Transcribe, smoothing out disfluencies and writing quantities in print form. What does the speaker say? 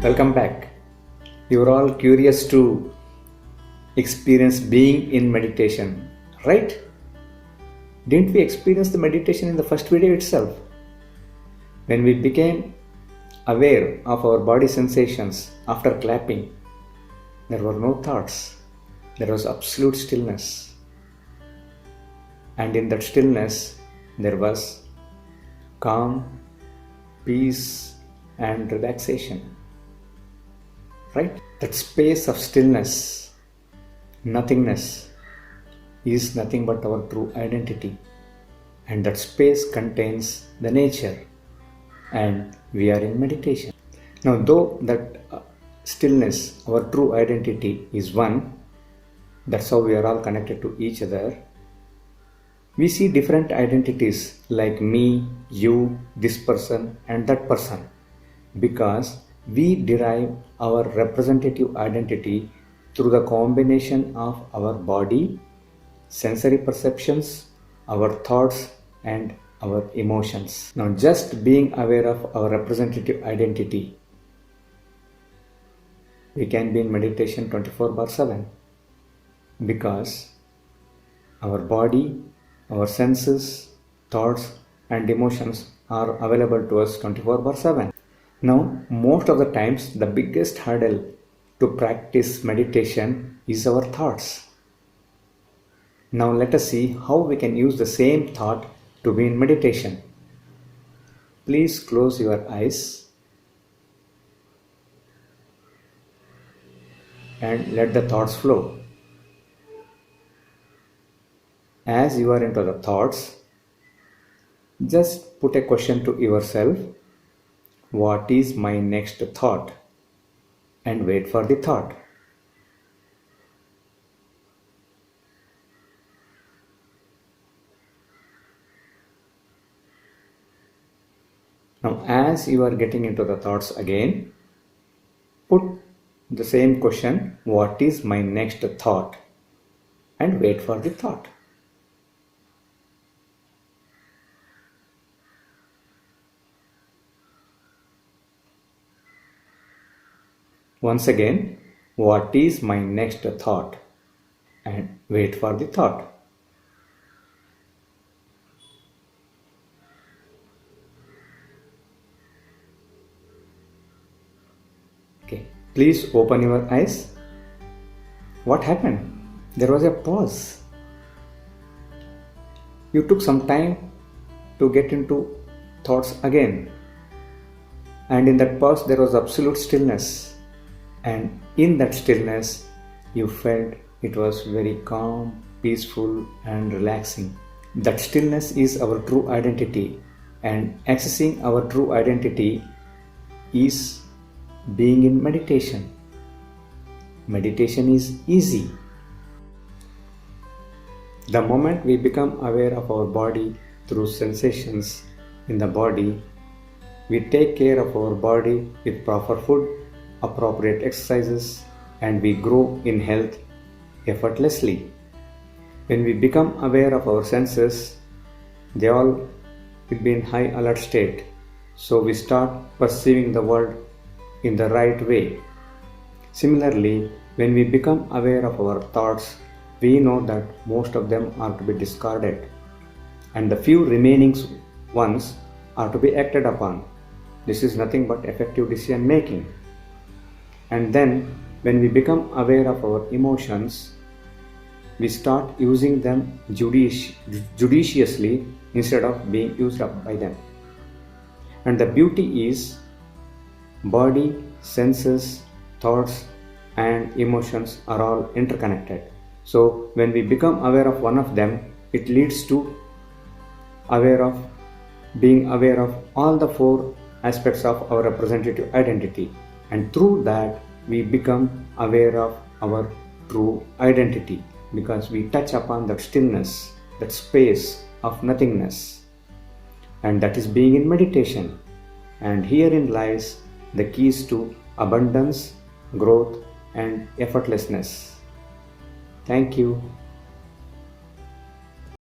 Welcome back. You're all curious to experience being in meditation, right? Didn't we experience the meditation in the first video itself? When we became aware of our body sensations after clapping, there were no thoughts. There was absolute stillness. And in that stillness, there was calm, peace, and relaxation. Right? That space of stillness, nothingness, is nothing but our true identity. And that space contains the nature. And we are in meditation. Now, though that stillness, our true identity, is one, that's how we are all connected to each other. We see different identities like me, you, this person, and that person, because we derive our representative identity through the combination of our body, sensory perceptions, our thoughts, and our emotions. Now, just being aware of our representative identity, we can be in meditation 24/7, because our body, our senses, thoughts, and emotions are available to us 24/7. Now, most of the times, the biggest hurdle to practice meditation is our thoughts. Now, let us see how we can use the same thought to be in meditation. Please close your eyes and let the thoughts flow. As you are into the thoughts, just put a question to yourself: what is my next thought? And wait for the thought. Now, as you are getting into the thoughts again, put the same question: what is my next thought? And wait for the thought. Once again, what is my next thought? And wait for the thought. Okay, please open your eyes. What happened? There was a pause. You took some time to get into thoughts again. And in that pause, there was absolute stillness. And in that stillness, you felt it was very calm, peaceful, and relaxing. That stillness is our true identity. And accessing our true identity is being in meditation. Meditation is easy. The moment we become aware of our body through sensations in the body, we take care of our body with proper food, appropriate exercises, and we grow in health effortlessly. When we become aware of our senses, they all will be in high alert state. So we start perceiving the world in the right way. Similarly, when we become aware of our thoughts, we know that most of them are to be discarded, and the few remaining ones are to be acted upon. This is nothing but effective decision making. And then, when we become aware of our emotions, we start using them judiciously instead of being used up by them. And the beauty is, body, senses, thoughts, and emotions are all interconnected. So when we become aware of one of them, it leads to being aware of all the four aspects of our representative identity. And through that, we become aware of our true identity, because we touch upon that stillness, that space of nothingness. And that is being in meditation. And herein lies the keys to abundance, growth, and effortlessness. Thank you.